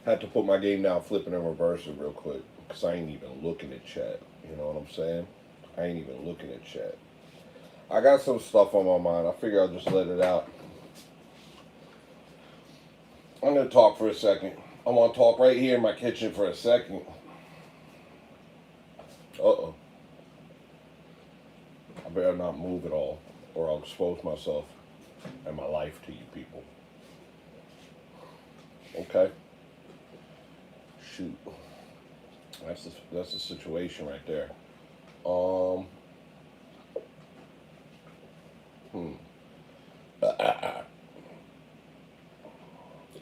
Had to put my game down, flip it, and reverse it real quick. Because I ain't even looking at chat. You know what I'm saying? I ain't even looking at chat. I got some stuff on my mind. I figure I'll just let it out. I'm going to talk for a second. I want to talk right here in my kitchen for a second. Uh-oh. I better not move at all, or I'll expose myself and my life to you people. Okay? Shoot. That's the situation right there. I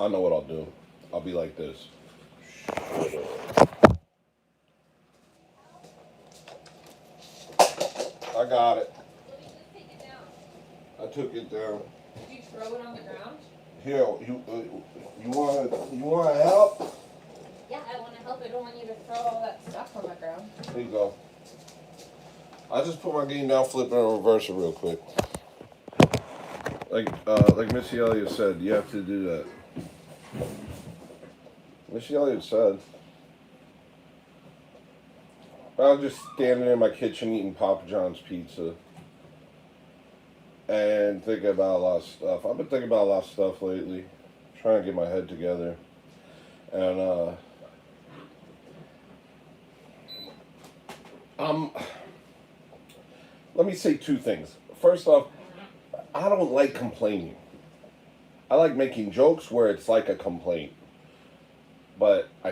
know what I'll do. I'll be like this. I got it. Let me just take it down. I took it down. Did you throw it on the ground? Here, you wanna help? Yeah, I want to help. I don't want you to throw all that stuff on the ground. There you go. I just put my game down, flip it, and reverse it real quick. Like Missy Elliott said, you have to do that. Missy Elliott said. I was just standing in my kitchen eating Papa John's pizza and thinking about a lot of stuff. I've been thinking about a lot of stuff lately, trying to get my head together. And let me say two things. First off, I don't like complaining. I like making jokes where it's like a complaint. But I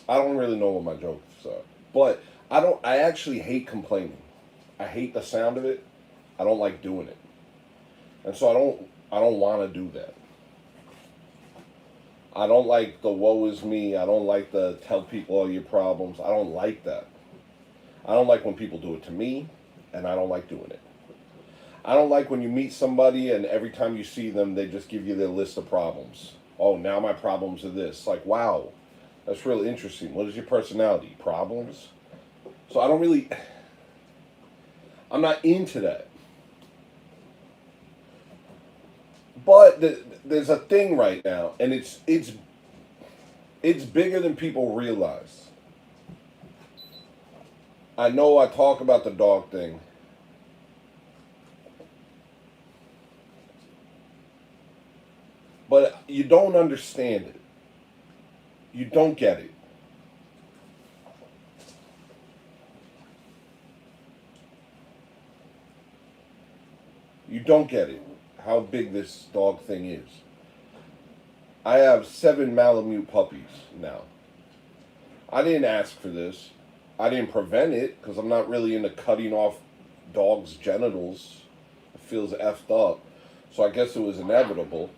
don't really know what my jokes are. But I actually hate complaining. I hate the sound of it. I don't like doing it. And so I don't want to do that. I don't like the woe is me. I don't like the tell people all your problems. I don't like that. I don't like when people do it to me, and I don't like doing it. I don't like when you meet somebody and every time you see them, they just give you their list of problems. Oh, now my problems are this. Like, wow, that's really interesting. What is your personality? Problems? So I'm not into that. But there's a thing right now, and it's bigger than people realize. I know I talk about the dog thing. But you don't understand it. You don't get it. You don't get it, how big this dog thing is. I have 7 Malamute puppies now. I didn't ask for this. I didn't prevent it because I'm not really into cutting off dogs' genitals. It feels effed up. So I guess it was inevitable.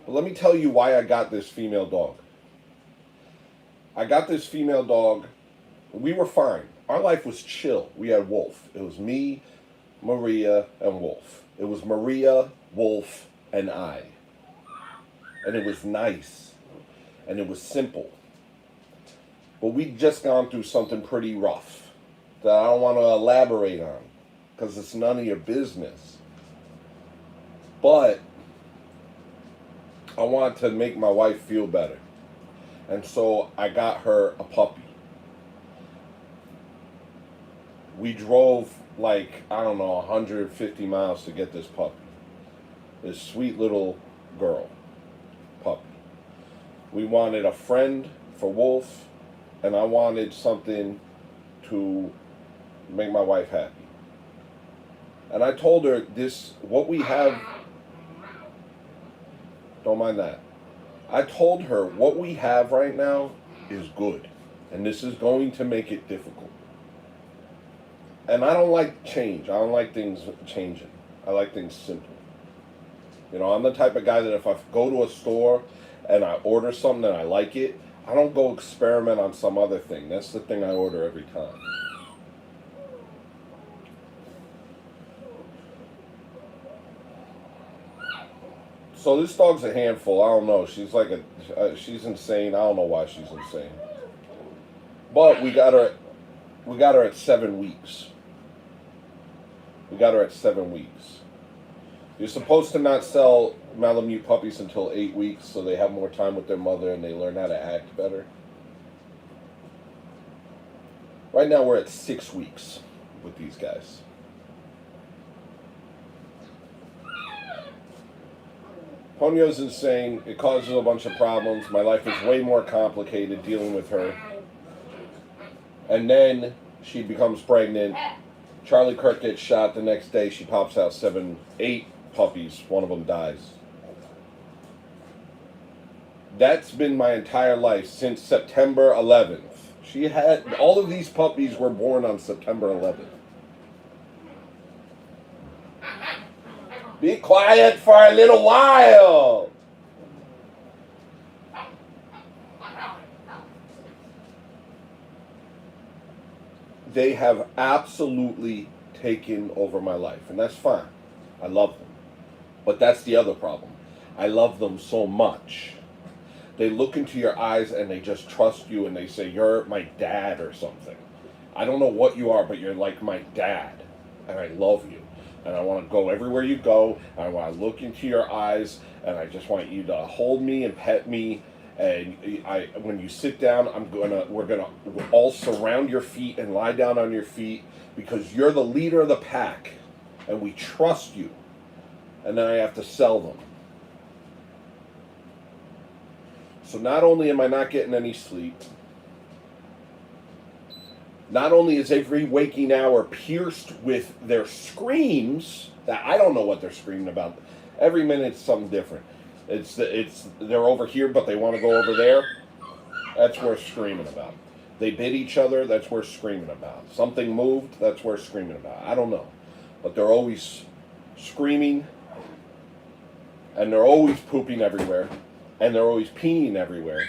But let me tell you why I got this female dog. I got this female dog. We were fine. Our life was chill. We had Wolf. It was me, Maria, and Wolf. It was Maria, Wolf, and I. And it was nice. And it was simple. But we'd just gone through something pretty rough that I don't want to elaborate on because it's none of your business. But I wanted to make my wife feel better. And so I got her a puppy. We drove like, I don't know, 150 miles to get this puppy. This sweet little girl puppy. We wanted a friend for Wolf, and I wanted something to make my wife happy. And I told her what we have, don't mind that. I told her what we have right now is good, and this is going to make it difficult. And I don't like change. I don't like things changing. I like things simple. You know, I'm the type of guy that if I go to a store and I order something and I like it, I don't go experiment on some other thing. That's the thing I order every time. So this dog's a handful. I don't know. She's like she's insane. I don't know why she's insane. But we got her at 7 weeks. We got her at 7 weeks. You're supposed to not sell Malamute puppies until 8 weeks, so they have more time with their mother and they learn how to act better. Right now we're at 6 weeks with these guys. Ponyo's insane. It causes a bunch of problems. My life is way more complicated dealing with her. And then she becomes pregnant. Charlie Kirk gets shot. The next day she pops out 8 puppies. One of them dies. That's been my entire life since September 11th. All of these puppies were born on September 11th. Be quiet for a little while. They have absolutely taken over my life, and that's fine. I love them. But that's the other problem. I love them so much. They look into your eyes and they just trust you and they say, you're my dad or something. I don't know what you are, but you're like my dad. And I love you. And I want to go everywhere you go. And I want to look into your eyes. And I just want you to hold me and pet me. And when you sit down, we're gonna all surround your feet and lie down on your feet because you're the leader of the pack. And we trust you. And then I have to sell them. So not only am I not getting any sleep, not only is every waking hour pierced with their screams that I don't know what they're screaming about. Every minute's something different. They're over here, but they want to go over there. That's worth screaming about. They bit each other. That's worth screaming about. Something moved. That's worth screaming about. I don't know, but they're always screaming, and they're always pooping everywhere. And they're always peeing everywhere.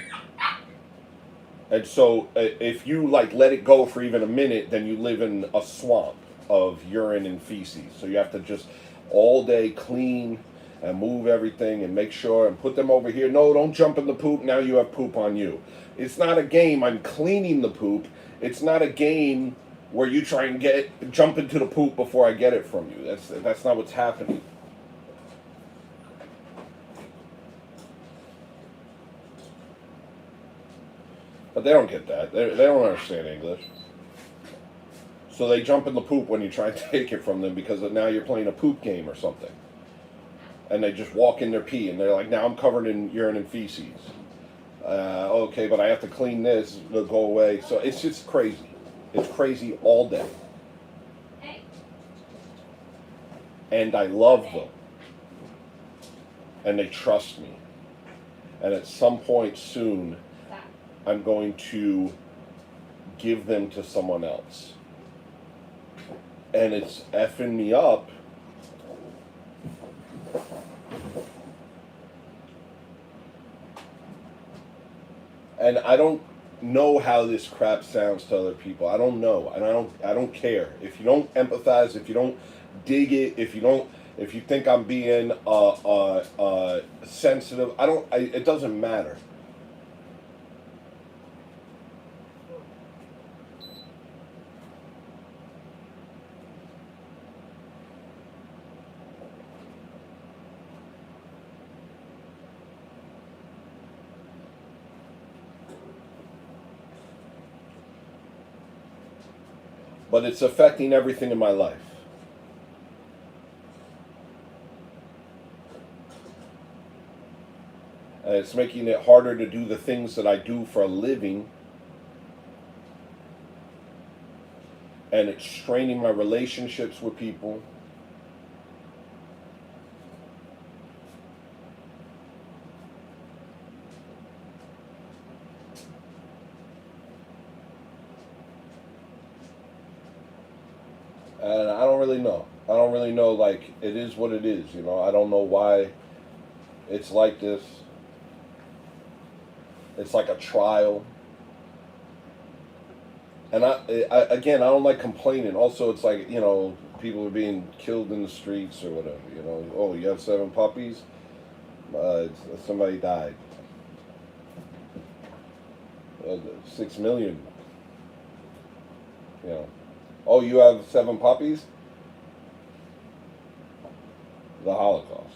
And so if you let it go for even a minute, then you live in a swamp of urine and feces. So you have to just all day clean and move everything and make sure and put them over here. No, don't jump in the poop. Now you have poop on you. It's not a game. I'm cleaning the poop. It's not a game where you try and jump into the poop before I get it from you. That's not what's happening. But they don't get that. They don't understand English. So they jump in the poop when you try to take it from them because now you're playing a poop game or something. And they just walk in their pee and they're like, now I'm covered in urine and feces. Okay, but I have to clean this. It'll go away. So it's just crazy. It's crazy all day. And I love them. And they trust me. And at some point soon, I'm going to give them to someone else. And it's effing me up. And I don't know how this crap sounds to other people. I don't know. And I don't care. If you don't empathize, if you don't dig it, if you think I'm being sensitive, it doesn't matter. But it's affecting everything in my life. And it's making it harder to do the things that I do for a living. And it's straining my relationships with people. And I don't really know. I don't really know, like, it is what it is, you know. I don't know why it's like this. It's like a trial. And I don't like complaining. Also, it's like, you know, people are being killed in the streets or whatever, you know. Oh, you have 7 puppies? Somebody died. 6 million. You know. Oh, you have 7 puppies? The Holocaust.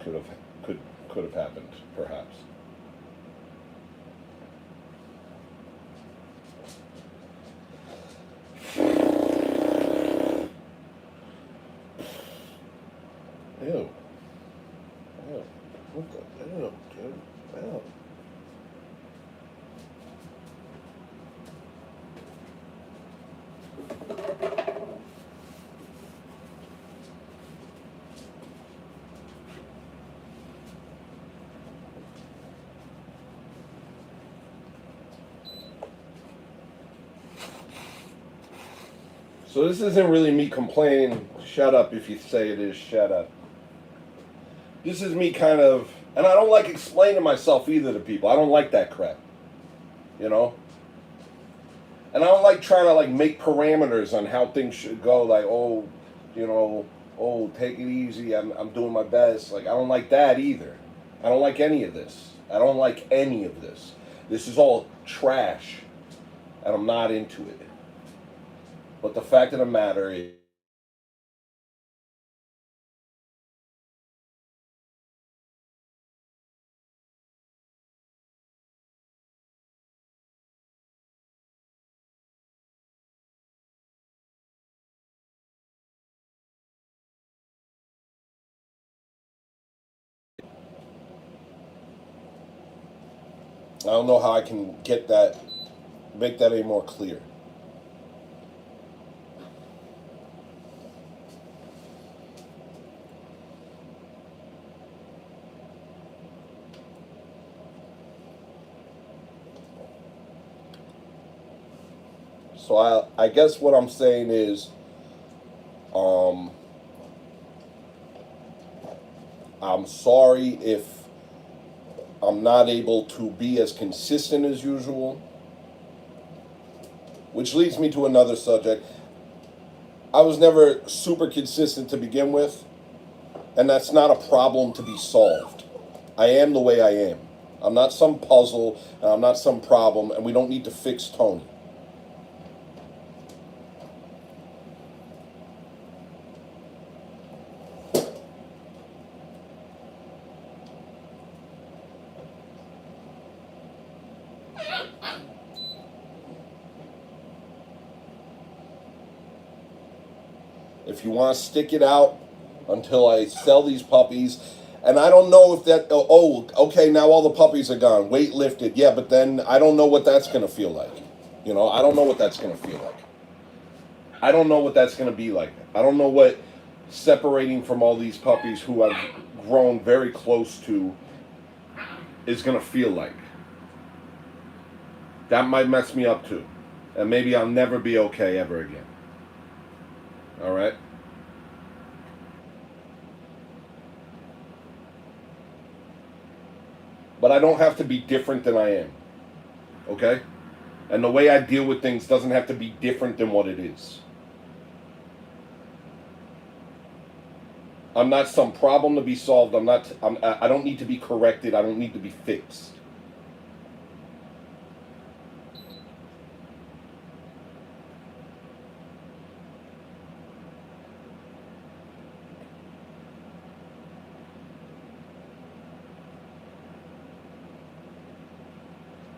could have happened, perhaps. Ew. Ew. What the? Ew, dude. Ew. So this isn't really me complaining. Shut up if you say it is. Shut up. This is me kind of, and I don't like explaining myself either to people. I don't like that crap, you know. And I don't like trying to like make parameters on how things should go. Like, oh, you know, oh, take it easy. I'm doing my best. Like, I don't like that either. I don't like any of this. I don't like any of this. This is all trash, and I'm not into it. But the fact of the matter is, I don't know how I can get that, make that any more clear. So I guess what I'm saying is, I'm sorry if I'm not able to be as consistent as usual. Which leads me to another subject. I was never super consistent to begin with, and that's not a problem to be solved. I am the way I am. I'm not some puzzle, and I'm not some problem, and we don't need to fix Tony. If you want to stick it out until I sell these puppies, and I don't know if that, oh, okay, now all the puppies are gone, weight lifted, yeah, but then I don't know what that's going to feel like. You know, I don't know what that's going to feel like. I don't know what that's going to be like. I don't know what separating from all these puppies who I've grown very close to is going to feel like. That might mess me up too. And maybe I'll never be okay ever again. All right? But I don't have to be different than I am. Okay? And the way I deal with things doesn't have to be different than what it is. I'm not some problem to be solved. I don't need to be corrected. I don't need to be fixed.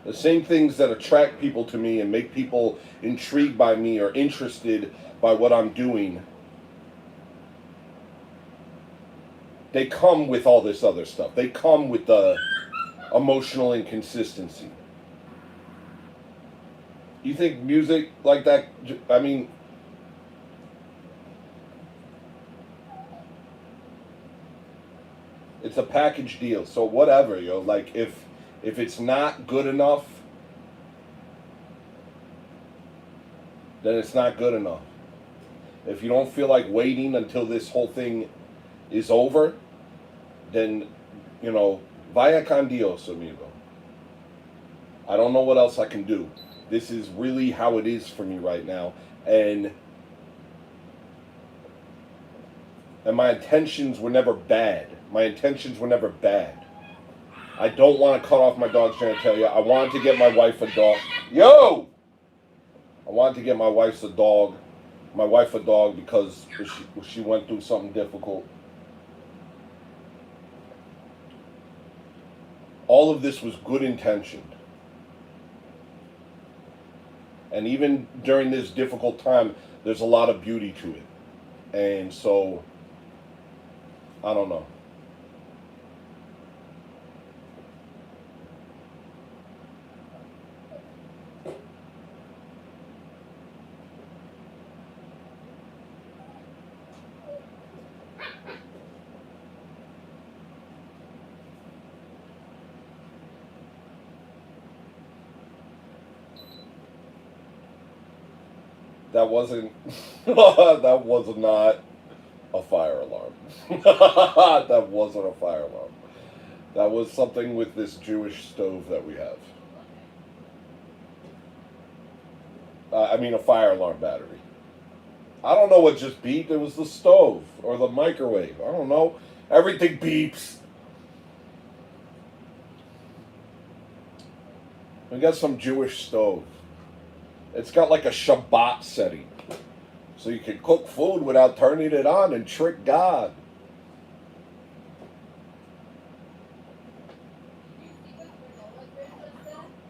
The same things that attract people to me and make people intrigued by me or interested by what I'm doing, they come with all this other stuff. They come with the emotional inconsistency. You think music like that, I mean, it's a package deal. So whatever, yo, like if it's not good enough, then it's not good enough. If you don't feel like waiting until this whole thing is over, then, you know, vaya con Dios, amigo. I don't know what else I can do. This is really how it is for me right now. And my intentions were never bad. My intentions were never bad. I don't want to cut off my dog's genitalia. I wanted to get my wife a dog. Yo! I wanted to get my wife a dog because she went through something difficult. all of this was good intentioned. And even during this difficult time, there's a lot of beauty to it. And so, I don't know. That wasn't, that was not a fire alarm. That wasn't a fire alarm. That was something with this Jewish stove that we have. I mean, a fire alarm battery. I don't know what just beeped. It was the stove or the microwave. I don't know. Everything beeps. We got some Jewish stove. It's got like a Shabbat setting. So you can cook food without turning it on and trick God.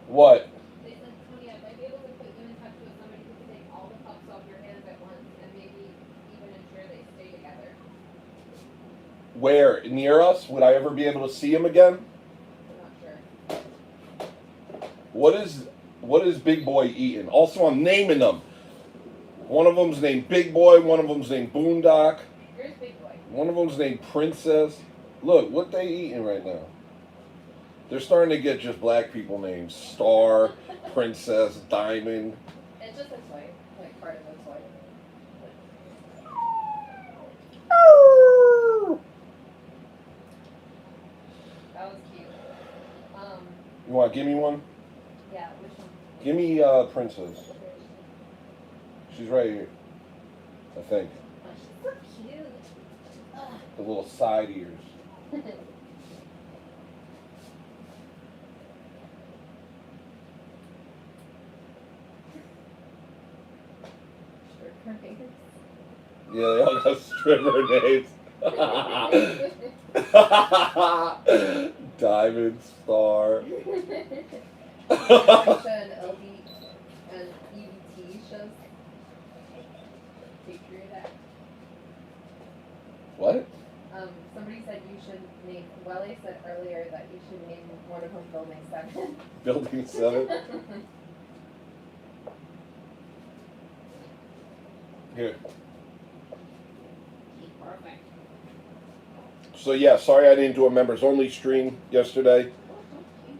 What? They said, Tony, I might be able to put you in touch with somebody who can take all the pups off your hands at once and maybe even ensure they stay together. Where? Near us? Would I ever be able to see him again? I'm not sure. What is Big Boy eating? Also, I'm naming them. One of them's named Big Boy. One of them's named Boondock. Here's Big Boy. One of them's named Princess. Look, what they eating right now? They're starting to get just black people names. Star, Princess, Diamond. It's just a toy. Like part of a toy. That was cute. You want to give me one? Yeah, which one? Give me Princess. She's right here. I think. Oh, she's so cute. Ugh. The little side ears. Yeah, they all got stripper names. Diamond Star. Aisha and LB and EBT shows. Picture that. What? Somebody said you should name. Welle said earlier that you should name one of them Building 7. Building 7? Here. Perfect. So yeah, sorry I didn't do a members only stream yesterday.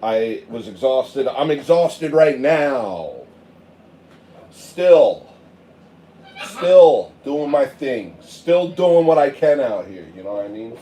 I was exhausted. I'm exhausted right now. Still doing my thing. Still doing what I can out here. You know what I mean?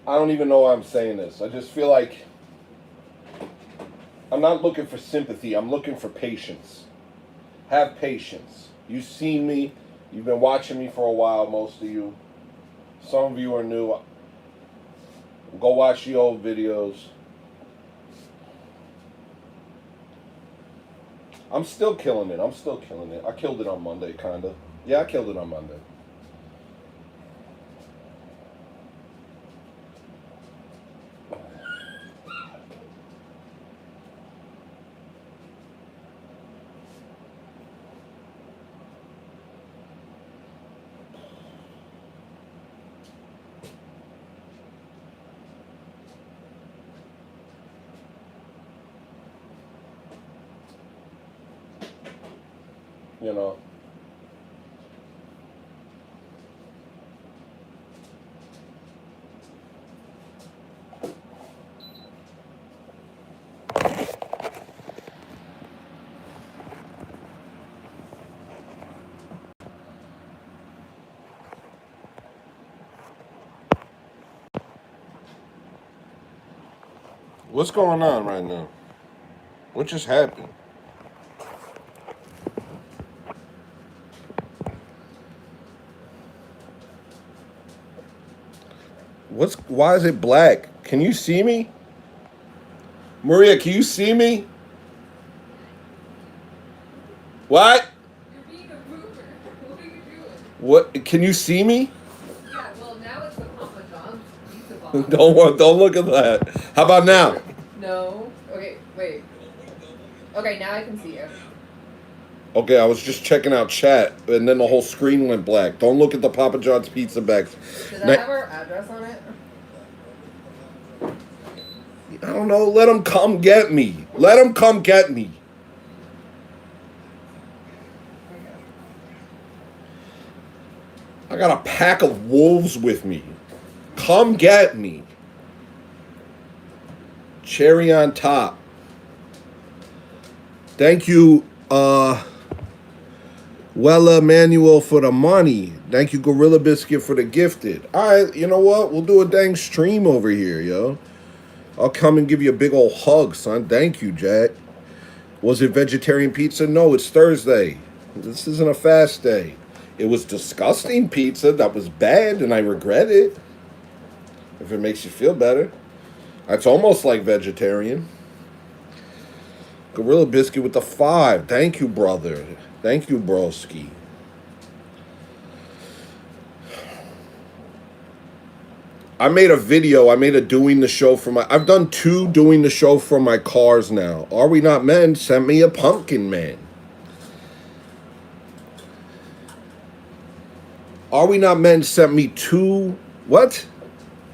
I don't even know why I'm saying this. I just feel like I'm not looking for sympathy. I'm looking for patience. Have patience. You've seen me. You've been watching me for a while, most of you. Some of you are new. Go watch the old videos. I'm still killing it. I killed it on Monday, kind of. Yeah, I killed it on Monday. You know. What's going on right now? What just happened? Why is it black? Can you see me? Maria, can you see me? What? You're being a boomer. What are you doing? What? Can you see me? Yeah, well, now it's the Papa John's pizza box. Don't look at that. How about now? No. Okay, wait. Okay, now I can see you. Okay, I was just checking out chat, and then the whole screen went black. Don't look at the Papa John's pizza bags. Does that have our address on it? I don't know. Let them come get me. Let them come get me. I got a pack of wolves with me. Come get me. Cherry on top. Thank you, Wella Manuel for the money. Thank you, Gorilla Biscuit for the gifted. All right, you know what? We'll do a dang stream over here, yo. I'll come and give you a big old hug, son. Thank you, Jack. Was it vegetarian pizza? No, it's Thursday. This isn't a fast day. It was disgusting pizza. That was bad, and I regret it. If it makes you feel better. That's almost like vegetarian. Gorilla Biscuit with the 5. Thank you, brother. Thank you, broski. I made a video. I made a doing the show for my... I've done 2 doing the show for my cars now. Are We Not Men sent me a pumpkin man. Are We Not Men sent me 2... What?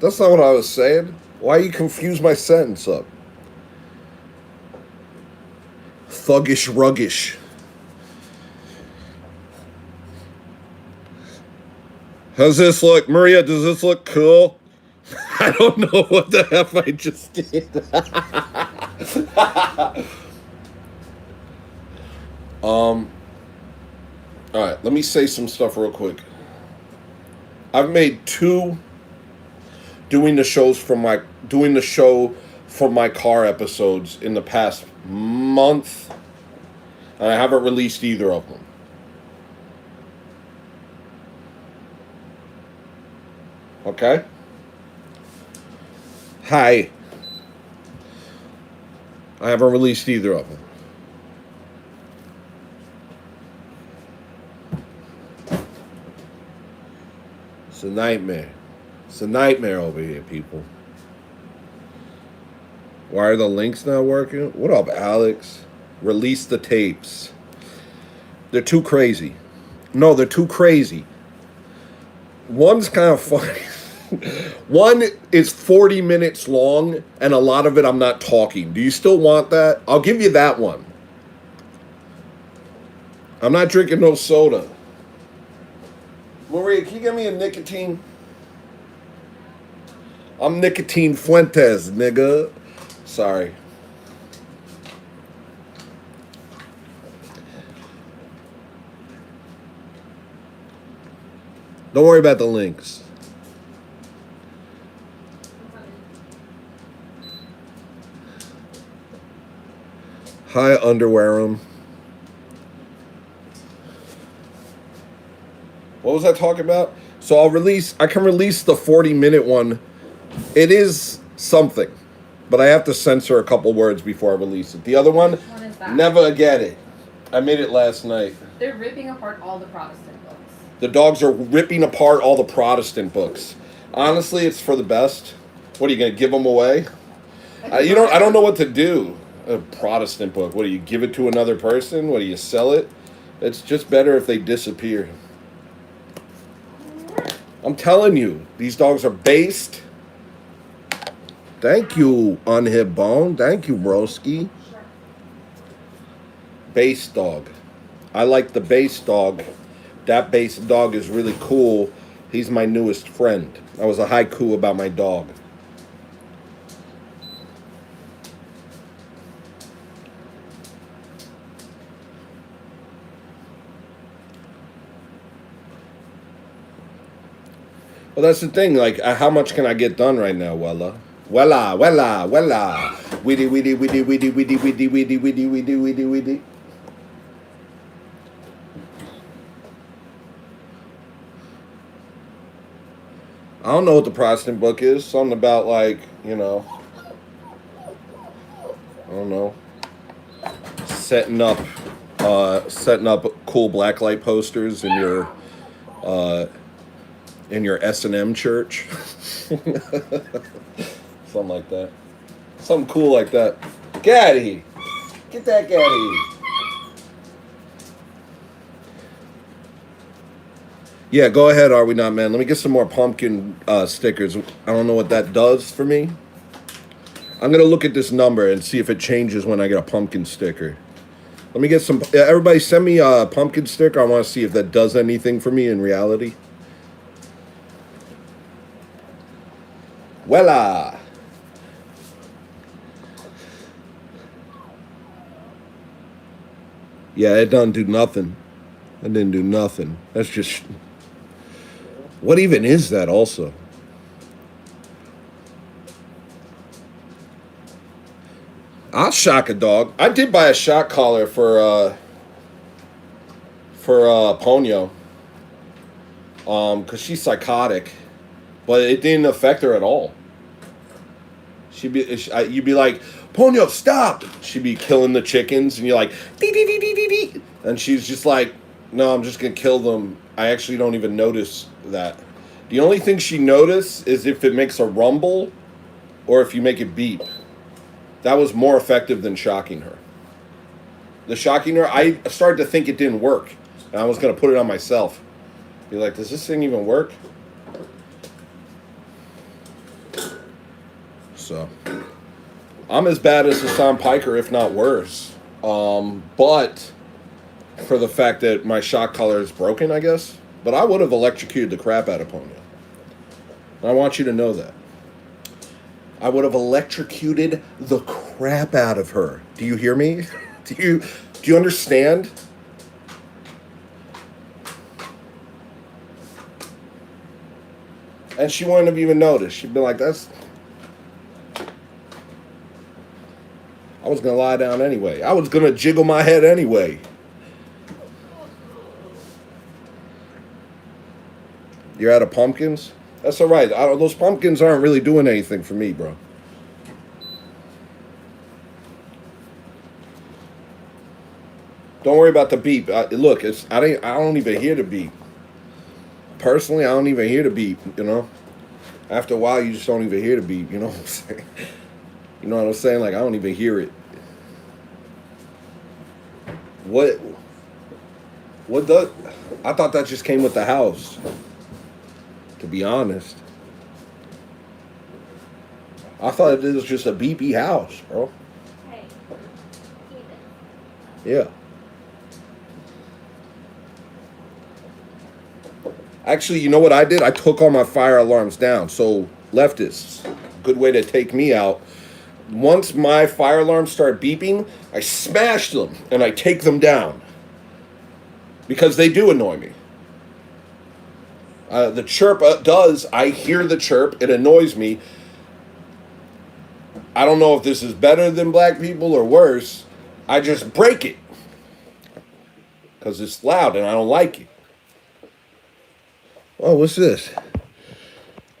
That's not what I was saying. Why you confuse my sentence up? Thuggish ruggish. How's this look? Maria, does this look cool? I don't know what the F I just did. Alright, let me say some stuff real quick. I've made 2 doing the show for my car episodes in the past month, and I haven't released either of them. Okay? Hi. I haven't released either of them. It's a nightmare. It's a nightmare over here, people. Why are the links not working? What up, Alex? Release the tapes. They're too crazy. No, they're too crazy. One's kind of funny. One is 40 minutes long, and a lot of it I'm not talking. Do you still want that? I'll give you that one. I'm not drinking no soda. Maria, can you get me a nicotine? I'm Nicotine Fuentes, nigga. Sorry. Don't worry about the links. Hi, Underwearum. What was I talking about? So I can release the 40-minute one. It is something, but I have to censor a couple words before I release it. The other one, is that? Never get it. I made it last night. They're ripping apart all the Protestant books. The dogs are ripping apart all the Protestant books. Honestly, it's for the best. What are you gonna give them away? I don't know what to do. A Protestant book. What do you give it to another person? What do you sell it? It's just better if they disappear. I'm telling you, these dogs are based. Thank you, Unhip Bone. Thank you, broski. Base dog. I like the base dog. That base dog is really cool. He's my newest friend. That was a haiku about my dog. Well, that's the thing. Like, how much can I get done right now, Wella? Wella. Weedy. I don't know what the Protestant book is. Something about like, I don't know, setting up setting up cool blacklight posters uh, in your S&M church. Something like that. Something cool like that. Get out of here. Get that guy out of here. Yeah, go ahead, Are We Not Man? Let me get some more pumpkin stickers. I don't know what that does for me. I'm going to look at this number and see if it changes when I get a pumpkin sticker. Let me get some... Everybody send me a pumpkin sticker. I want to see if that does anything for me in reality. Voila! Yeah, it doesn't do nothing. It didn't do nothing. That's just... What even is that also? I'll shock a dog. I did buy a shock collar for Ponyo. Cause she's psychotic, but it didn't affect her at all. You'd be like, Ponyo, stop! She'd be killing the chickens, and you're like, dee dee dee dee dee dee, and she's just like, no, I'm just gonna kill them. I actually don't even notice that. The only thing she notices is if it makes a rumble, or if you make it beep. That was more effective than shocking her. The shocking her, I started to think it didn't work, and I was gonna put it on myself. Be like, does this thing even work? So, I'm as bad as Hassan Piker, if not worse. But for the fact that my shock collar is broken, I guess. But I would have electrocuted the crap out of Ponyo. I want you to know that. I would have electrocuted the crap out of her. Do you hear me? Do you understand? And she wouldn't have even noticed. She'd be like, that's... I was going to lie down anyway. I was going to jiggle my head anyway. You're out of pumpkins? That's all right. Those pumpkins aren't really doing anything for me, bro. Don't worry about the beep. Look, I don't even hear the beep. Personally, I don't even hear the beep, After a while, you just don't even hear the beep, you know what I'm saying? You know what I'm saying? Like, I don't even hear it. What does... I thought that just came with the house. To be honest. I thought it was just a beepy house, bro. Hey, Yeah. Actually, you know what I did? I took all my fire alarms down. So, leftists, good way to take me out. Once my fire alarms start beeping, I smash them and I take them down. Because they do annoy me. The chirp does. I hear the chirp. It annoys me. I don't know if this is better than black people or worse. I just break it. Because it's loud and I don't like it. Oh, what's this?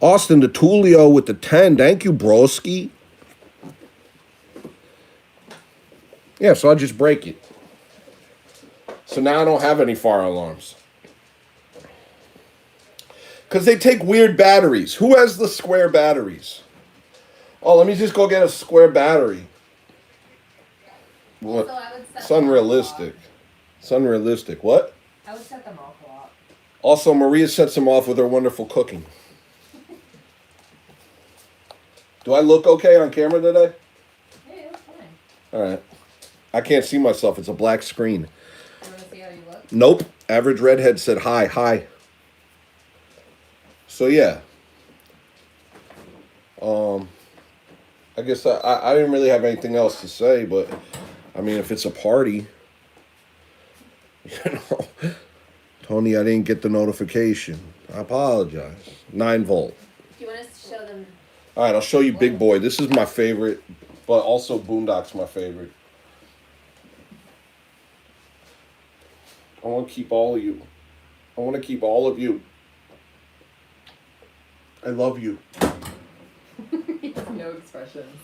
Austin the Tulio with the 10. Thank you, broski. Yeah, so I just break it. So now I don't have any fire alarms. Because they take weird batteries. Who has the square batteries? Oh, let me just go get a square battery. What? So I would set It's unrealistic. It's unrealistic. What? I would set them off a lot. Also, Maria sets them off with her wonderful cooking. Do I look okay on camera today? Hey, that's fine. All right. I can't see myself. It's a black screen. You want to see how you look? Nope. Average Redhead said hi. Hi. So, yeah. I guess I didn't really have anything else to say, but, I mean, if it's a party, Tony, I didn't get the notification. I apologize. 9 volt. Do you want us to show them? All right, I'll show you Big Boy. This is my favorite, but also Boondock's my favorite. I want to keep all of you. I want to keep all of you. I love you. He has no expressions.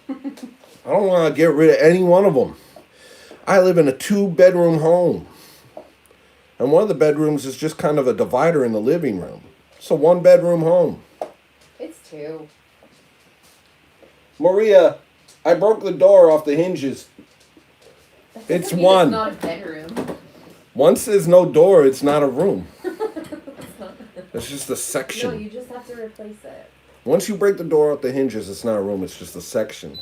I don't want to get rid of any one of them. I live in a 2-bedroom home. And one of the bedrooms is just kind of a divider in the living room. It's a 1-bedroom home. It's 2. Maria, I broke the door off the hinges. It's 1. It's not a bedroom. Once there's no door, it's not a room. It's not. It's just a section. No, you just have to replace it. Once you break the door off the hinges, it's not a room, it's just a section.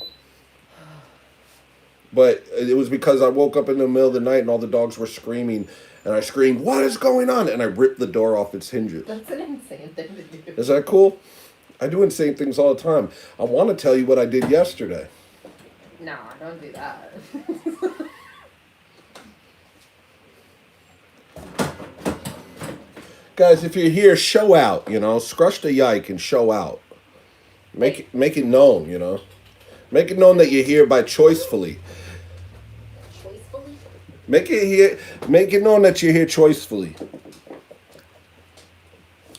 But it was because I woke up in the middle of the night and all the dogs were screaming. And I screamed, "What is going on?" And I ripped the door off its hinges. That's an insane thing to do. Is that cool? I do insane things all the time. I want to tell you what I did yesterday. No, don't do that. Guys, if you're here, show out, Scrush the yike and show out. Make it known, Make it known that you're here by choicefully. Choicefully? Make it known that you're here choicefully.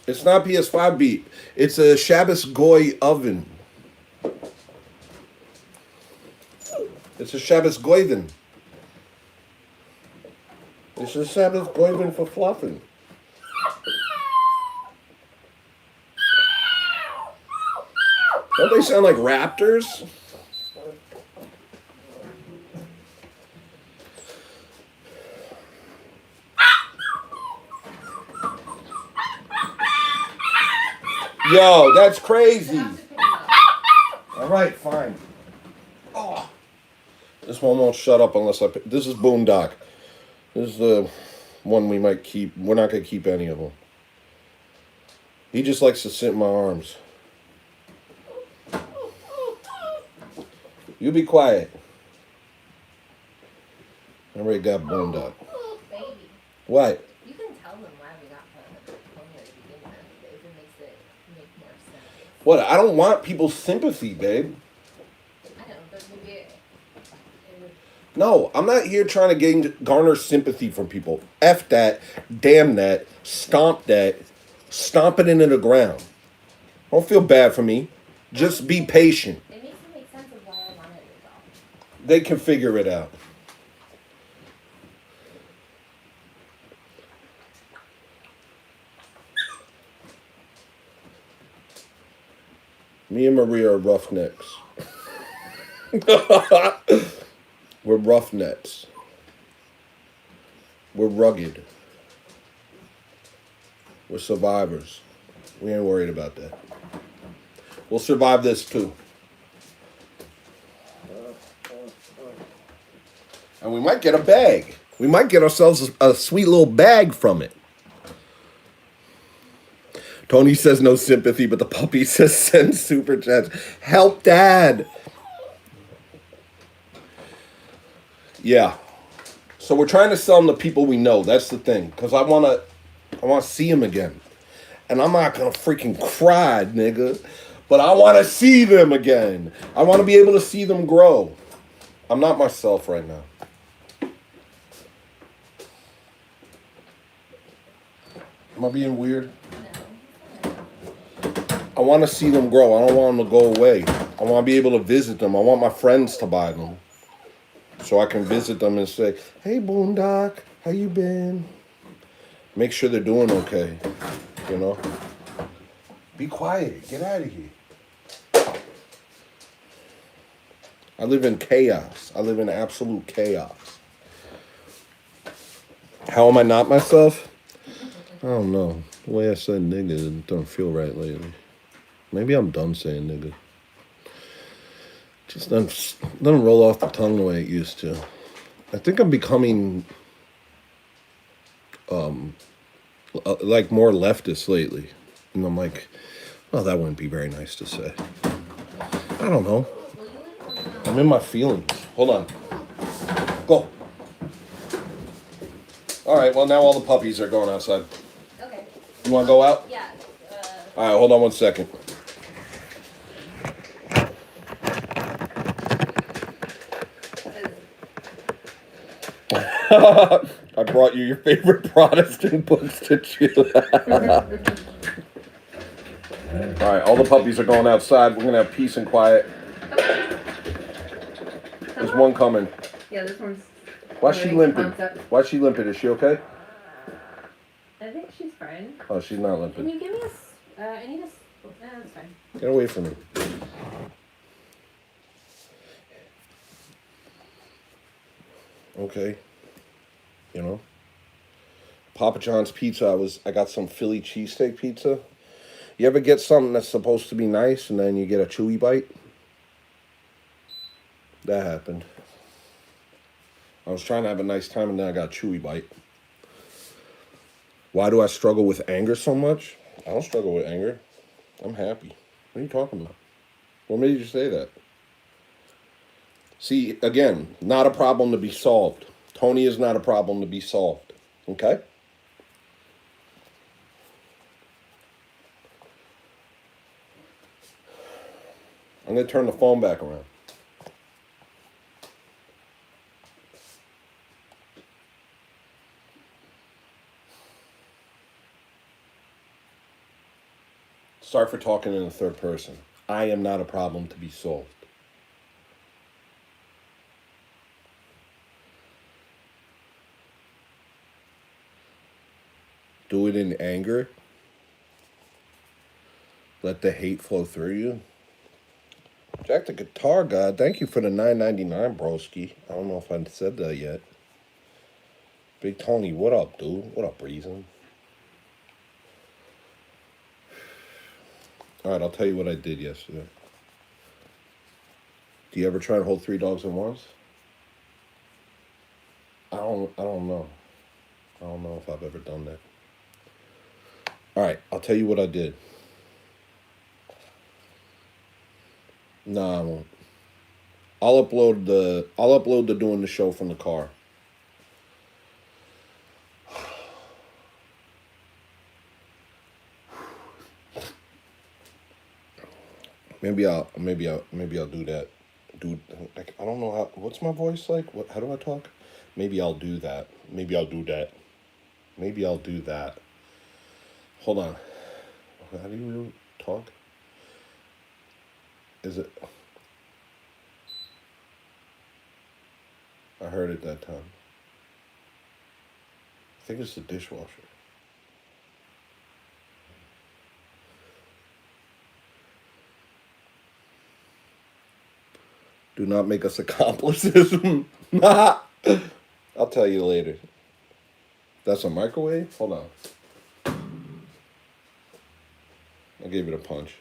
It's not PS5 beat. It's a Shabbos Goy oven. It's a Shabbos Goyven. It's a Shabbos Goyven for fluffing. Don't they sound like raptors? Yo, that's crazy. All right, fine. Oh. This one won't shut up unless this is Boondock. This is the one we might keep. We're not going to keep any of them. He just likes to sit in my arms. You be quiet. I already got Boondock. Baby. What? You can tell them why we got the pony at the beginning of it if it makes it make more sense. What? I don't want people's sympathy, babe. I know, but maybe it would. No, I'm not here trying to garner sympathy from people. F that, damn that, stomp that, stomp it into the ground. Don't feel bad for me. Just be patient. It makes it make sense of why I wanted it though. They can figure it out. Me and Maria are roughnecks. We're roughnecks. We're rugged. We're survivors. We ain't worried about that. We'll survive this too. And we might get a bag. We might get ourselves a sweet little bag from it. Tony says no sympathy, but the puppy says send super chats. Help Dad. Yeah. So we're trying to sell them to people we know. That's the thing. Because I want to see them again. And I'm not going to freaking cry, nigga. But I want to see them again. I want to be able to see them grow. I'm not myself right now. Am I being weird? I want to see them grow. I don't want them to go away. I want to be able to visit them. I want my friends to buy them. So I can visit them and say, "Hey, Boondock, how you been?" Make sure they're doing okay. Be quiet. Get out of here. I live in chaos. I live in absolute chaos. How am I not myself? I don't know. The way I said nigga don't feel right lately. Maybe I'm done saying nigga. Just doesn't roll off the tongue the way it used to. I think I'm becoming like more leftist lately. And I'm like, well, that wouldn't be very nice to say. I don't know. I'm in my feelings. Hold on. Go. All right, well, now all the puppies are going outside. Okay. You want to go out? Yeah. All right, hold on 1 second. I brought you your favorite Protestant books to chew. All right, all the puppies are going outside. We're gonna have peace and quiet. There's one coming. Yeah, this one's. Why's she limping? Why's she limping? Is she okay? I think she's fine. Oh, she's not Can limping. you give me I need that's fine. Get away from me. Okay. You know. Papa John's pizza. I got some Philly cheesesteak pizza. You ever get something that's supposed to be nice and then you get a chewy bite? That happened. I was trying to have a nice time and then I got a chewy bite. Why do I struggle with anger so much? I don't struggle with anger. I'm happy. What are you talking about? What made you say that? See, again, not a problem to be solved. Tony is not a problem to be solved. Okay? I'm going to turn the phone back around. Sorry for talking in the third person. I am not a problem to be solved. Do it in anger. Let the hate flow through you. Jack the Guitar God, thank you for the $9.99, broski. I don't know if I said that yet. Big Tony, what up, dude? What up, Reason? All right, I'll tell you what I did yesterday. Do you ever try to hold 3 dogs at once? I don't know. I don't know if I've ever done that. All right, I'll tell you what I did. No, I won't. I'll upload the doing the show from the car. Maybe I'll do that. Dude, like, I don't know how. What's my voice like? How do I talk? Maybe I'll do that. Maybe I'll do that. Maybe I'll do that. Hold on. How do you talk? Is it? I heard it that time. I think it's the dishwasher. Do not make us accomplices. I'll tell you later. That's a microwave? Hold on. I gave it a punch.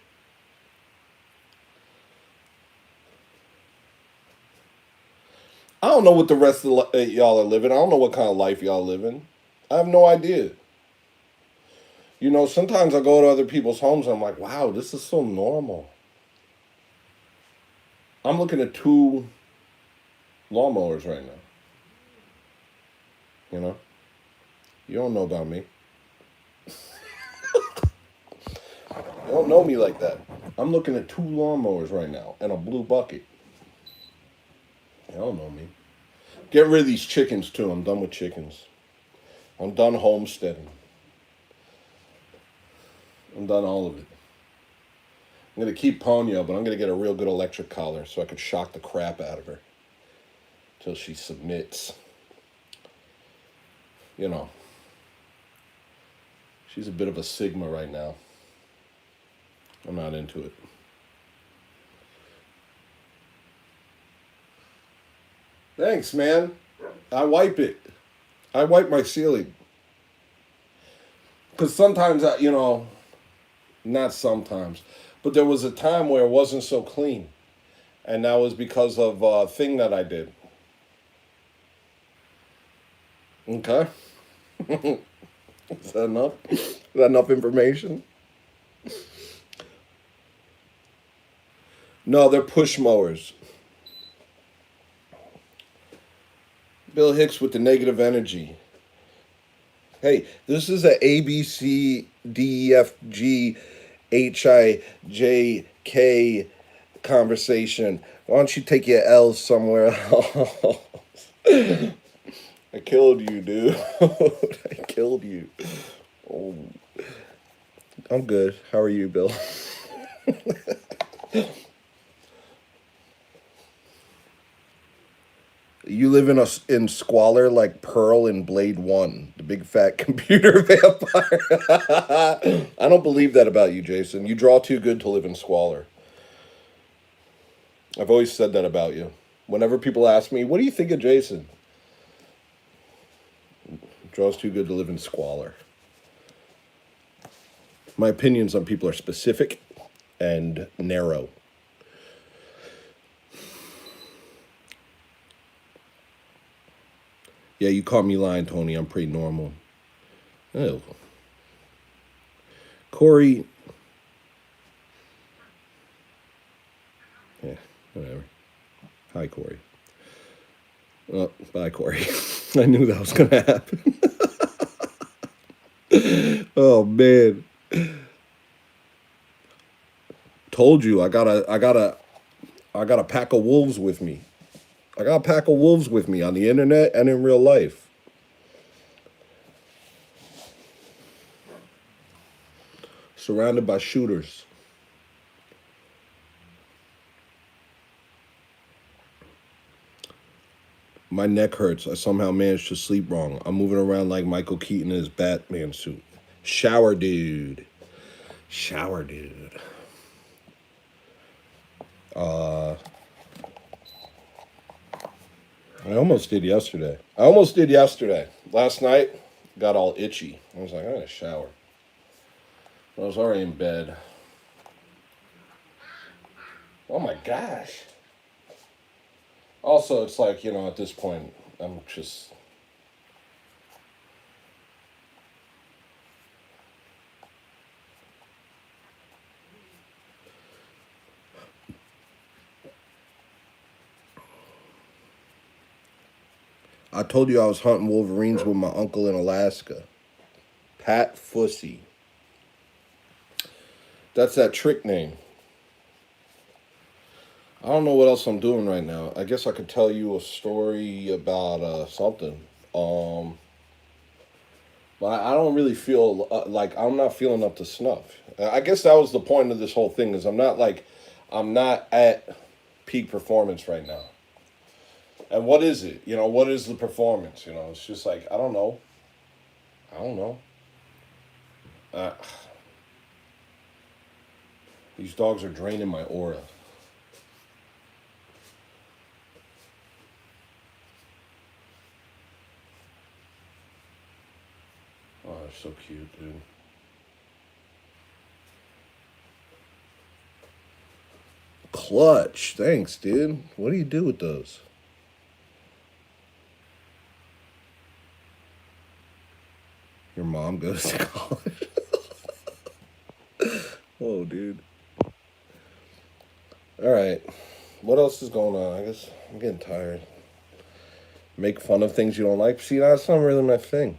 I don't know what the rest of y'all are living. I don't know what kind of life y'all living. I have no idea. You know, sometimes I go to other people's homes and I'm like, wow, this is so normal. I'm looking at 2 lawnmowers right now. You know? You don't know about me. You don't know me like that. I'm looking at 2 lawnmowers right now and a blue bucket. You don't know me. Get rid of these chickens too. I'm done with chickens. I'm done homesteading. I'm done all of it. I'm going to keep Ponyo, but I'm going to get a real good electric collar so I can shock the crap out of her till she submits. You know. She's a bit of a Sigma right now. I'm not into it. Thanks, man. I wipe it. I wipe my ceiling. Because sometimes, not sometimes, but there was a time where it wasn't so clean. And that was because of a thing that I did. Okay? Is that enough? Is that enough information? No, they're push mowers. Bill Hicks with the negative energy. Hey, this is a A, B, C, D, E, F, G, H, I, J, K conversation. Why don't you take your L's somewhere else? I killed you, dude. I killed you. Oh. I'm good. How are you, Bill? You live in squalor like Pearl in Blade 1, the big fat computer vampire. I don't believe that about you, Jason. You draw too good to live in squalor. I've always said that about you. Whenever people ask me, what do you think of Jason? Draws too good to live in squalor. My opinions on people are specific and narrow. Yeah, you caught me lying, Tony. I'm pretty normal. Oh. Corey. Yeah, whatever. Hi, Corey. Oh, bye, Corey. I knew that was going to happen. Oh, man. Told you, I got a pack of wolves with me. I got a pack of wolves with me on the internet and in real life. Surrounded by shooters. My neck hurts. I somehow managed to sleep wrong. I'm moving around like Michael Keaton in his Batman suit. Shower dude. Shower dude. I almost did yesterday. Last night, got all itchy. I was like, I gotta shower. I was already in bed. Oh my gosh. Also, it's like, at this point, I'm just... I told you I was hunting wolverines with my uncle in Alaska. Pat Fussy. That's that trick name. I don't know what else I'm doing right now. I guess I could tell you a story about something. But I don't really feel like I'm not feeling up to snuff. I guess that was the point of this whole thing is I'm not at peak performance right now. And what is it? What is the performance? It's just like, I don't know. These dogs are draining my aura. Oh, they're so cute, dude. Clutch. Thanks, dude. What do you do with those? Your mom goes to college. Oh, dude. All right. What else is going on? I guess I'm getting tired. Make fun of things you don't like. See, that's not really my thing.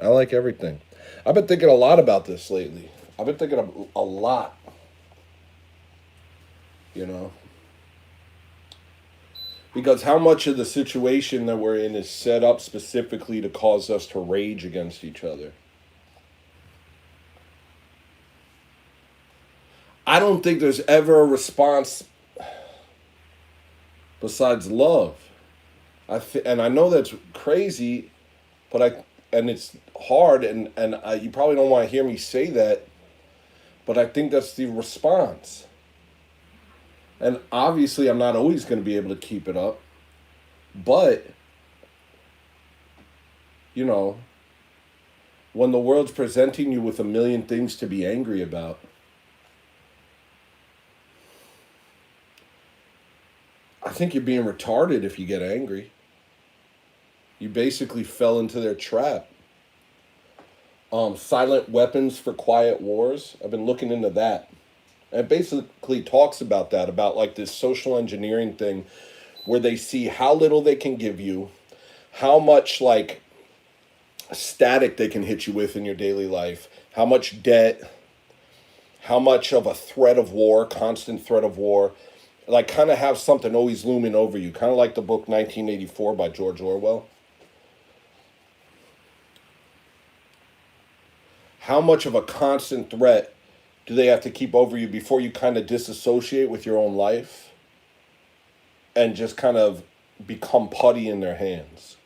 I like everything. I've been thinking a lot about this lately. I've been thinking a lot. Because how much of the situation that we're in is set up specifically to cause us to rage against each other? I don't think there's ever a response besides love. And I know that's crazy, and it's hard, and you probably don't want to hear me say that, but I think that's the response. And obviously, I'm not always going to be able to keep it up, but when the world's presenting you with a million things to be angry about, I think you're being retarded if you get angry. You basically fell into their trap. Silent weapons for quiet wars. I've been looking into that. And it basically talks about that, about like this social engineering thing where they see how little they can give you, how much like static they can hit you with in your daily life, how much debt, how much of a threat of war, constant threat of war, like kind of have something always looming over you, kind of like the book 1984 by George Orwell. How much of a constant threat do they have to keep over you before you kind of disassociate with your own life and just kind of become putty in their hands?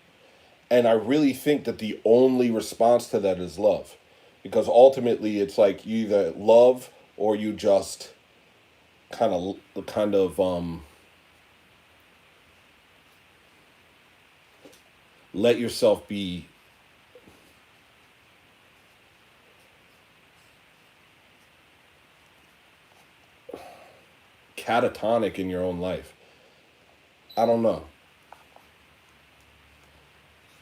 And I really think that the only response to that is love. Because ultimately it's like you either love or you just kind of let yourself be catatonic in your own life. I don't know.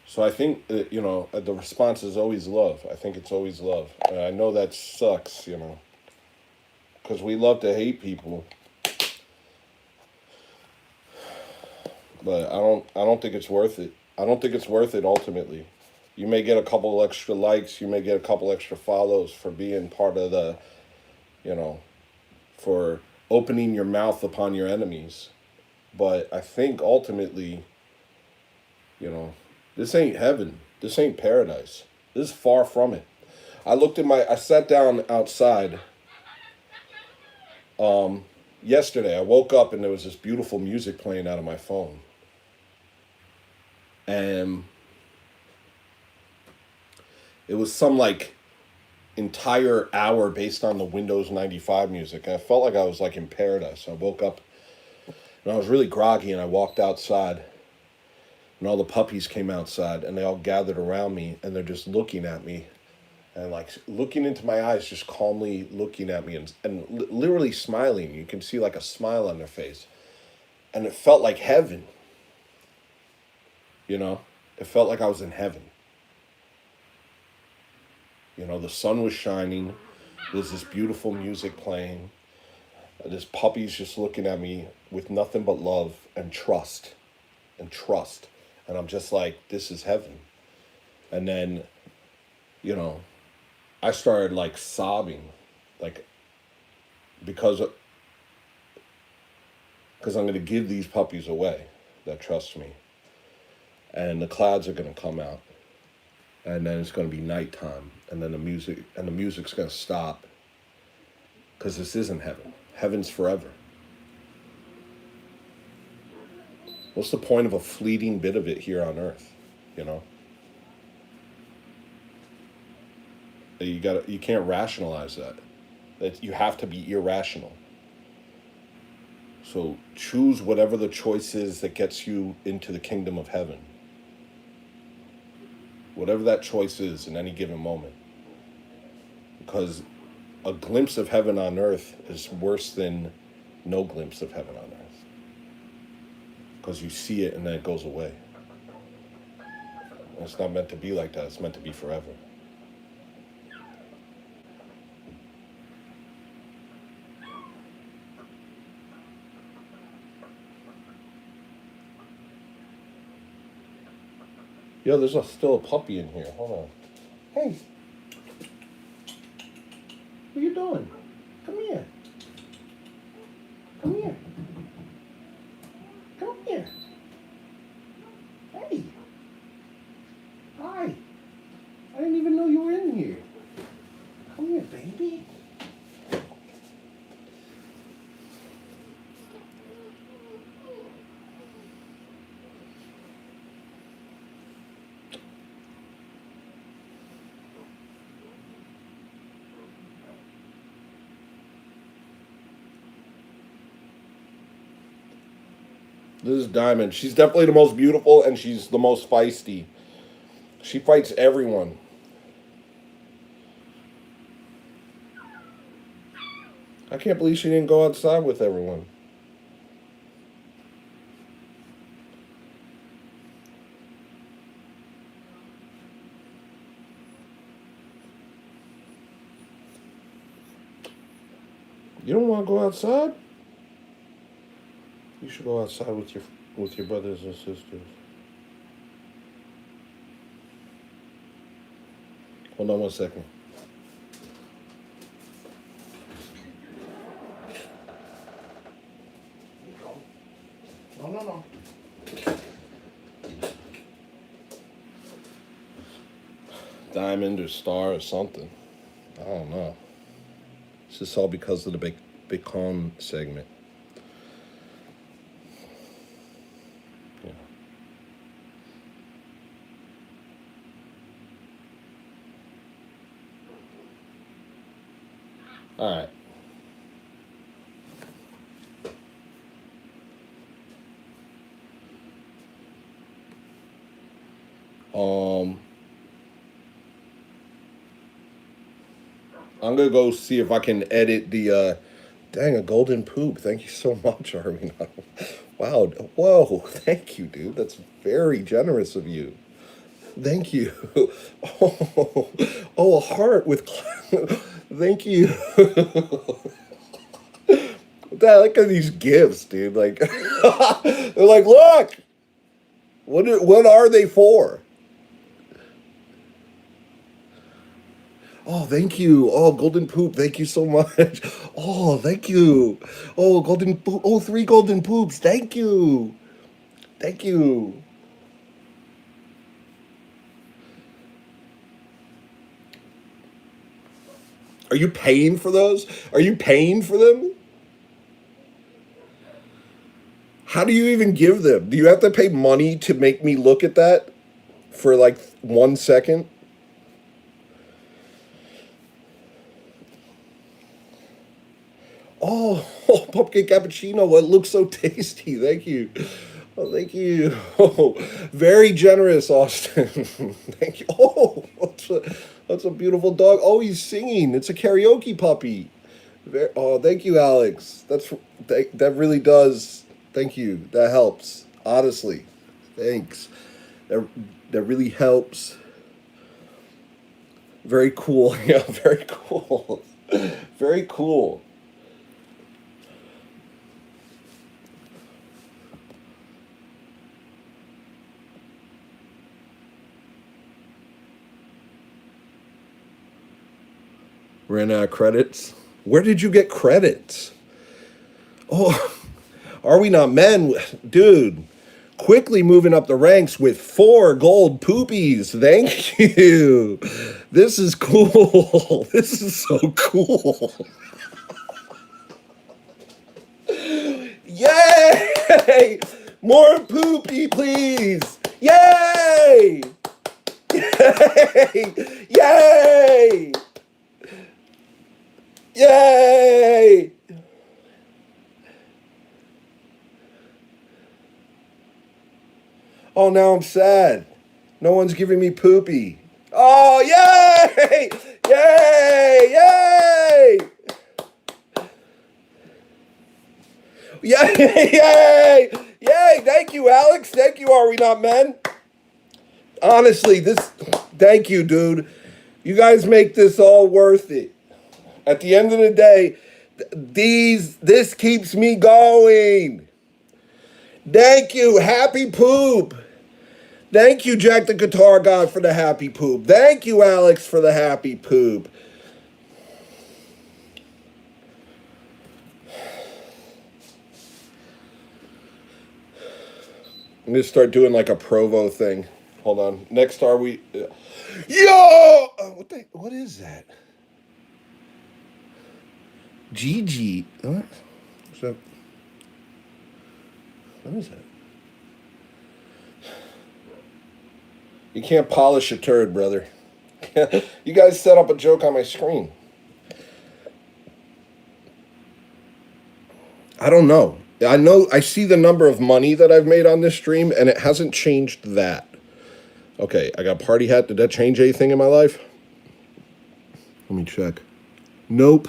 So I think that, the response is always love. I think it's always love. And I know that sucks, because we love to hate people. But I don't think it's worth it. I don't think it's worth it ultimately. You may get a couple extra likes, you may get a couple extra follows for being part of for opening your mouth upon your enemies. But I think ultimately, this ain't heaven. This ain't paradise. This is far from it. I sat down outside yesterday. I woke up and there was this beautiful music playing out of my phone. And it was some entire hour based on the Windows 95 music. And I felt like I was in paradise. I woke up and I was really groggy and I walked outside. And all the puppies came outside and they all gathered around me and they're just looking at me and looking into my eyes, just calmly looking at me and literally smiling. You can see a smile on their face. And it felt like heaven. It felt like I was in heaven. The sun was shining. There's this beautiful music playing. This puppy's just looking at me with nothing but love and trust. And I'm just like, this is heaven. And then, I started sobbing, because I'm going to give these puppies away that trust me. And the clouds are going to come out. And then it's going to be nighttime. And then the music's going to stop. Because this isn't heaven. Heaven's forever. What's the point of a fleeting bit of it here on earth? You can't rationalize that. You have to be irrational. So choose whatever the choice is that gets you into the kingdom of heaven. Whatever that choice is in any given moment. Because a glimpse of heaven on earth is worse than no glimpse of heaven on earth. Because you see it and then it goes away. And it's not meant to be like that. It's meant to be forever. Yo, there's still a puppy in here. Hold on. Hey. What are you doing? Come here. Come here. Come here. Hey. Hi. I didn't even know you were in here. Come here, baby. This is Diamond. She's definitely the most beautiful and she's the most feisty. She fights everyone. I can't believe she didn't go outside with everyone. You don't want to go outside? You should go outside with your brothers and sisters. Hold on one second. No. Diamond or Star or something. I don't know. This is all because of the Bacon segment. Yeah. All right. I'm gonna go see if I can edit the dang, a golden poop. Thank you so much, Armin. Wow. Whoa, thank you, dude. That's very generous of you. Thank you. Oh, oh, a heart with thank you. Dad, look at these gifts, dude. Like they're like, look, what are they for? Oh, thank you. Oh, golden poop. Thank you so much. Oh, thank you. Oh, golden poop. Oh, 3 golden poops. Thank you. Thank you. Are you paying for those? Are you paying for them? How do you even give them? Do you have to pay money to make me look at that for like 1 second? Oh, oh, pumpkin cappuccino. It looks so tasty. Thank you. Oh, thank you. Oh, very generous, Austin. Thank you. Oh, that's a beautiful dog. Oh, he's singing. It's a karaoke puppy. Oh, thank you, Alex. That really does. Thank you. That helps. Honestly, thanks. That that really helps. Very cool. Yeah, very cool. Very cool. Ran out of credits. Where did you get credits? Oh, are we not men? Dude, quickly moving up the ranks with 4 gold poopies. Thank you. This is cool. This is so cool. Yay! More poopy, please. Yay! Yay! Yay! Yay! Oh, now I'm sad. No one's giving me poopy. Oh, yay! Yay! Yay! Yay! Yay! Yay! Thank you, Alex. Thank you, Are We Not Men? Honestly, thank you, dude. You guys make this all worth it. At the end of the day, this keeps me going. Thank you, happy poop. Thank you, Jack the Guitar God, for the happy poop. Thank you, Alex, for the happy poop. I'm gonna start doing like a Provo thing. Hold on. Next, are we? Yo! What is that? Gigi. What? So, what is that? You can't polish a turd, brother. You guys set up a joke on my screen. I don't know. I see the number of money that I've made on this stream, and it hasn't changed that. Okay, I got party hat. Did that change anything in my life? Let me check. Nope.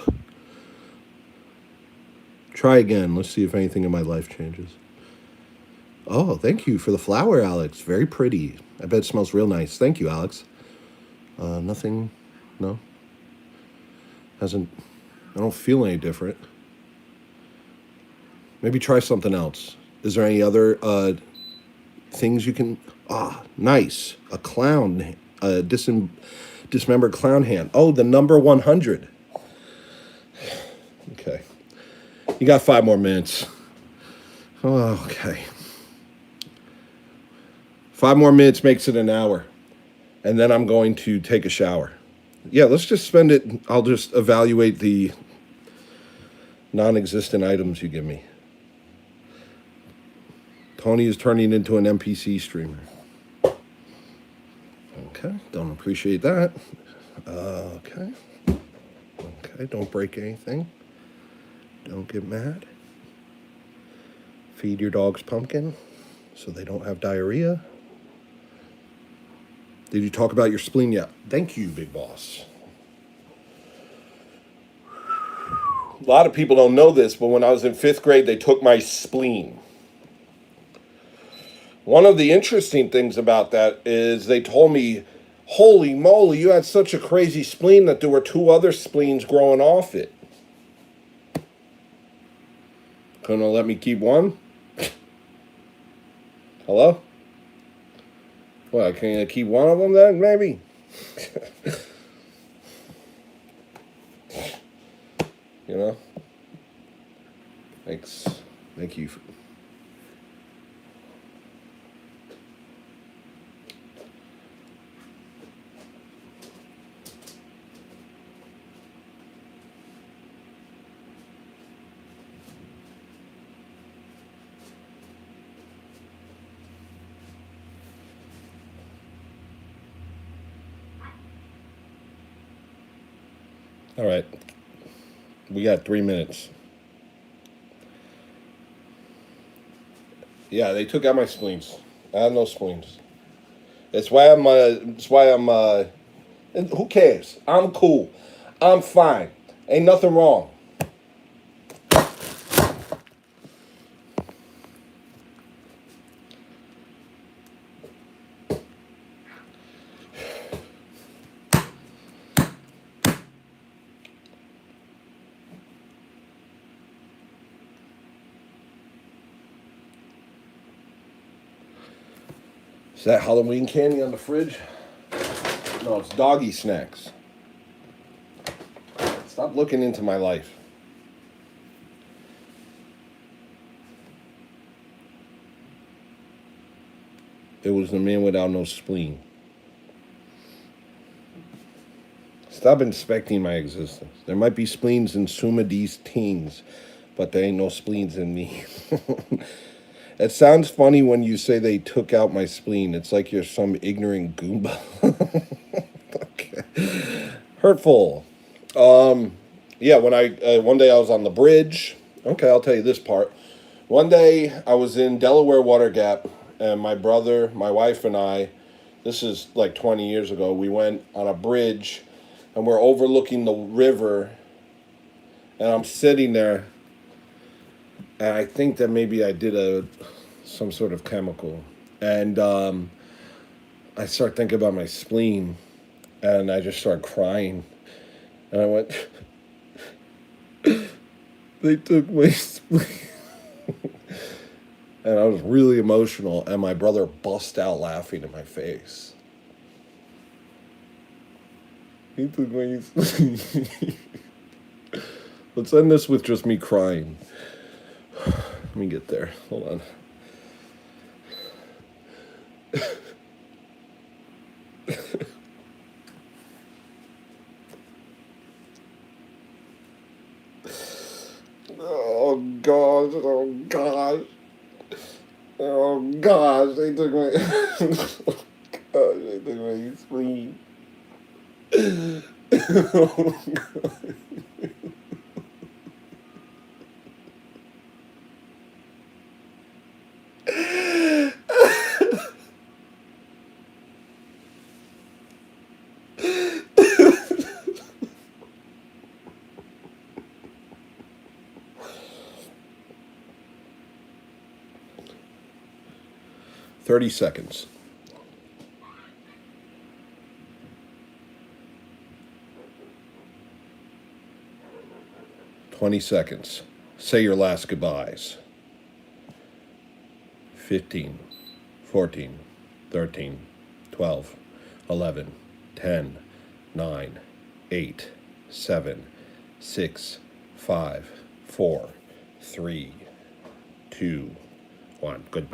Try again. Let's see if anything in my life changes. Oh, thank you for the flower, Alex. Very pretty. I bet it smells real nice. Thank you, Alex. Nothing. No. Hasn't. I don't feel any different. Maybe try something else. Is there any other things you can? Nice. A clown. A dismembered clown hand. Oh, the number 100. Okay. You got 5 more minutes. Oh, okay. 5 more minutes makes it an hour. And then I'm going to take a shower. Yeah, let's just spend it. I'll just evaluate the non-existent items you give me. Tony is turning into an NPC streamer. Okay, don't appreciate that. Okay. Okay, don't break anything. Don't get mad. Feed your dogs pumpkin so they don't have diarrhea. Did you talk about your spleen yet? Thank you, Big Boss. A lot of people don't know this, but when I was in 5th grade, they took my spleen. One of the interesting things about that is they told me, holy moly, you had such a crazy spleen that there were 2 other spleens growing off it. Couldn't let me keep one? Hello? Well, can I keep one of them then, maybe? You know? Thanks. Thank you. All right. We got 3 minutes. Yeah, they took out my spleens. I have no spleens. That's why I'm. And who cares? I'm cool. I'm fine. Ain't nothing wrong. Is that Halloween candy on the fridge? No, it's doggy snacks. Stop looking into my life. It was the man without no spleen. Stop inspecting my existence. There might be spleens in Suma D's teens, but there ain't no spleens in me. It sounds funny when you say they took out my spleen. It's like you're some ignorant Goomba. Okay. Hurtful. Yeah, when one day I was on the bridge. Okay, I'll tell you this part. One day I was in Delaware Water Gap, and my brother, my wife, and I, this is like 20 years ago, we went on a bridge, and we're overlooking the river, and I'm sitting there, and I think that maybe I did some sort of chemical, and I start thinking about my spleen, and I just start crying, and I went, they took my spleen, and I was really emotional, and my brother bust out laughing in my face. He took my spleen. Let's end this with just me crying. Let me get there. Hold on. Oh gosh, oh gosh. Oh gosh, they took my gosh, they took my spleen. Oh god. 30 seconds. 20 seconds. Say your last goodbyes. 15, 14, 13, 12, 11, 10, 9, 8, 7, 6, 5, 4, 3, 2, 1. Goodbye.